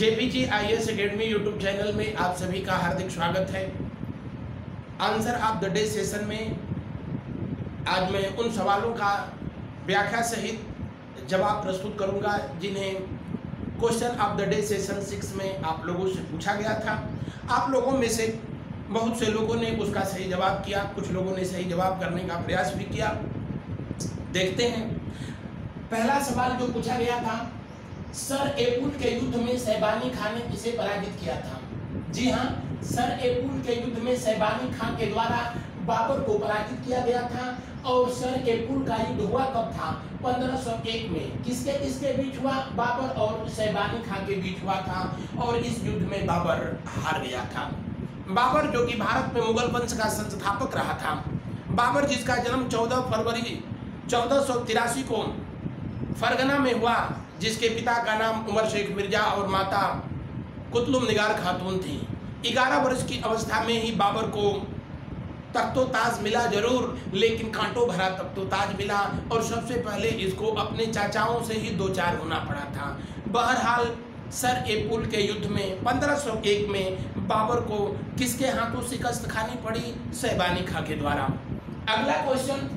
JPG IAS academy YouTube channel में आप सभी का हार्दिक स्वागत है। Answer of the day session में आज मैं उन सवालों का व्याख्या सहित जवाब प्रस्तुत करूंगा जिन्हें question of the day session 6 में आप लोगों से पूछा गया था। आप लोगों में से बहुत से लोगों ने उसका सही जवाब किया, कुछ लोगों ने सही जवाब करने का प्रयास भी किया। देखते हैं। पहला सवाल जो पूछा गया था, सर एपुल के युद्ध में शैबानी खान ने किसे पराजित किया था? जी हाँ, सर एपुल के युद्ध में शैबानी खान के द्वारा बाबर को पराजित किया गया था। और सर एपुल का युद्ध हुआ कब था? 1501 में। किसके किसके बीच हुआ? बाबर और शैबानी खान के बीच हुआ था और इस युद्ध में बाबर हार गया था। बाबर जो कि भारत में मुगल वंश का संस्थापक रहा था। बाबर जिसका जन्म 14 फरवरी 1483 को फरगना में हुआ, जिसके पिता का नाम उमर शेख मिर्जा और माता कुतुब निगार खातून थी। 11 वर्ष की अवस्था में ही बाबर को तख्तो ताज मिला जरूर, लेकिन कांटों भरा तख्तो ताज मिला और सबसे पहले इसको अपने चाचाओं से ही दो चार होना पड़ा था। बहरहाल सर एपुल के युद्ध में 1501 में बाबर को किसके हाथों शिकस्त खानी पड़ी? शैबानी खां के द्वारा। अगला क्वेश्चन,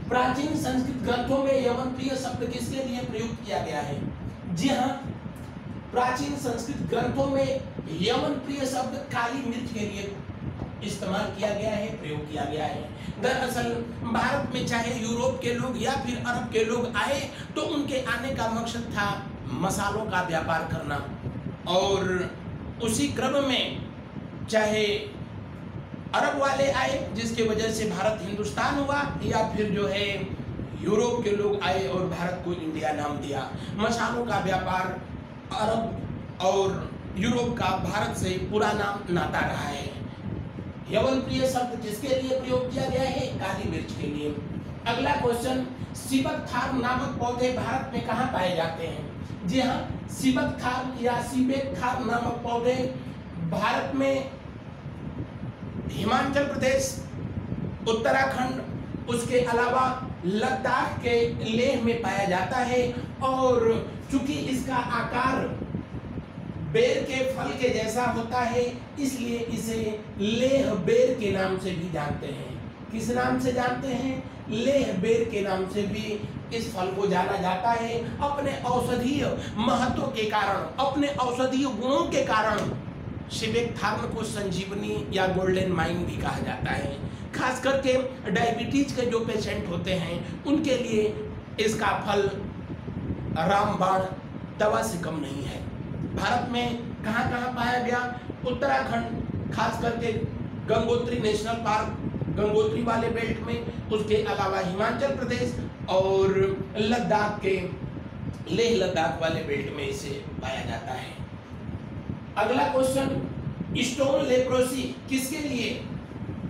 प्राचीन संस्कृत ग्रंथों में यमन प्रिय शब्द किसके लिए प्रयुक्त किया गया है? जी हाँ, प्राचीन संस्कृत ग्रंथों में यमन प्रिय शब्द काली मिर्च के लिए इस्तेमाल किया गया है, प्रयोग किया गया है। दरअसल भारत में चाहे यूरोप के लोग या फिर अरब के लोग आए तो उनके आने का मकसद था मसालों का व्यापार करना, और उसी क्रम में चाहे अरब वाले आए जिसके वजह से भारत हिंदुस्तान हुआ, या फिर जो है यूरोप के लोग आए और भारत को इंडिया नाम दिया। मसालों का व्यापार अरब और यूरोप का भारत से पुराना नाता रहा है। यवन प्रिय शब्द किसके लिए प्रयोग किया गया है? काली मिर्च के लिए। अगला क्वेश्चन, सीबकथार नामक पौधे भारत में कहाँ पाए जाते हैं? जी हाँ, सीबकथार या सीबेकथार नामक पौधे भारत में हिमाचल प्रदेश, उत्तराखंड, उसके अलावा लद्दाख के लेह में पाया जाता है। और चूंकि इसका आकार बेर के फल के जैसा होता है, इसलिए इसे लेह बेर के नाम से भी जानते हैं। किस नाम से जानते हैं? लेह बेर के नाम से भी इस फल को जाना जाता है। अपने औषधीय महत्व के कारण, अपने औषधीय गुणों के कारण सीबेकथार्न को संजीवनी या गोल्डन माइन भी कहा जाता है। खास करके डायबिटीज के जो पेशेंट होते हैं उनके लिए इसका फल रामबाण दवा से कम नहीं है। भारत में कहाँ कहाँ पाया गया? उत्तराखंड, खास करके गंगोत्री नेशनल पार्क, गंगोत्री वाले बेल्ट में, उसके अलावा हिमाचल प्रदेश और लद्दाख के लेह लद्दाख वाले बेल्ट में इसे पाया जाता है। अगला क्वेश्चन, स्टोन लेप्रोसी किसके लिए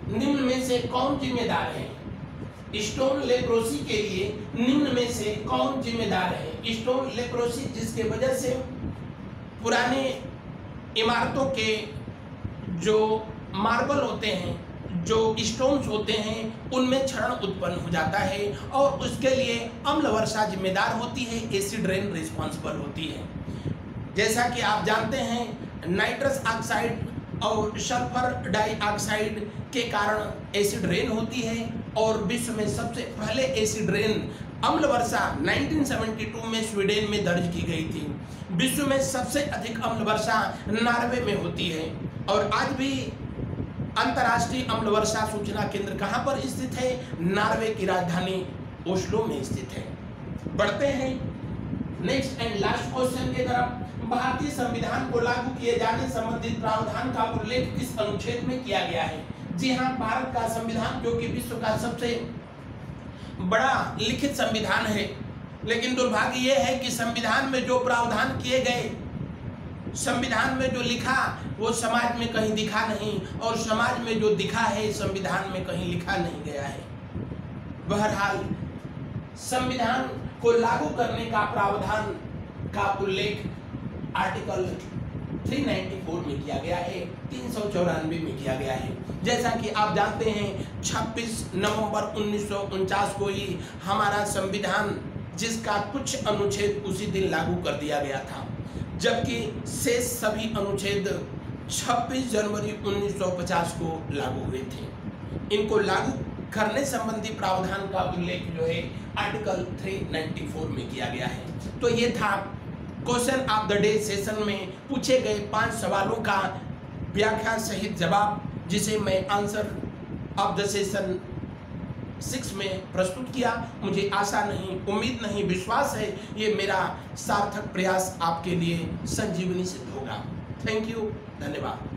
निम्न में से कौन जिम्मेदार है? स्टोन लेप्रोसी के लिए निम्न में से कौन जिम्मेदार है? स्टोन लेप्रोसी जिसके वजह से पुराने इमारतों के जो मार्बल होते हैं, जो स्टोन्स होते हैं, उनमें क्षरण उत्पन्न हो जाता है और उसके लिए अम्ल वर्षा जिम्मेदार होती है, एसिड रेन रिस्पॉन्सिबल होती है। जैसा कि आप जानते हैं, नाइट्रस ऑक्साइड और सल्फर डाइऑक्साइड के कारण एसिड रेन होती है और विश्व में सबसे पहले एसिड रेन अम्ल वर्षा 1972 में स्वीडन में दर्ज की गई थी। विश्व में सबसे अधिक अम्ल वर्षा नॉर्वे में होती है और आज भी अंतर्राष्ट्रीय अम्ल वर्षा सूचना केंद्र कहाँ पर स्थित है? नॉर्वे की राजधानी ओस्लो में स्थित है। बढ़ते हैं नेक्स्ट एंड लास्ट क्वेश्चन की तरफ। भारतीय संविधान को लागू किए जाने संबंधित प्रावधान का उल्लेख किस अनुच्छेद में किया गया है? जी हाँ, भारत का संविधान जो कि विश्व का सबसे बड़ा लिखित संविधान है, लेकिन दुर्भाग्य यह है कि संविधान में जो प्रावधान किए गए, संविधान में जो लिखा वो समाज में कहीं दिखा नहीं, और समाज में जो दिखा है संविधान में कहीं लिखा नहीं गया है। बहरहाल संविधान को लागू करने का प्रावधान का उल्लेख आर्टिकल 394 में किया गया है, 394 में किया गया है। जैसा कि आप जानते हैं 26 नवंबर 1949 को ही हमारा संविधान, जिसका कुछ अनुच्छेद उसी दिन लागू कर दिया गया था। जबकि शेष सभी अनुच्छेद 26 जनवरी 1950 को लागू हुए थे। इनको लागू करने संबंधी प्रावधान का उल्लेख जो है आर्टिकल 394 में किया गया है। तो ये था question of the day session में पूछे गए 5 सवालों का व्याख्या सहित जवाब, जिसे मैं आंसर ऑफ द सेशन 6 में प्रस्तुत किया। मुझे आशा नहीं, उम्मीद नहीं, विश्वास है ये मेरा सार्थक प्रयास आपके लिए संजीवनी सिद्ध होगा। थैंक यू, धन्यवाद।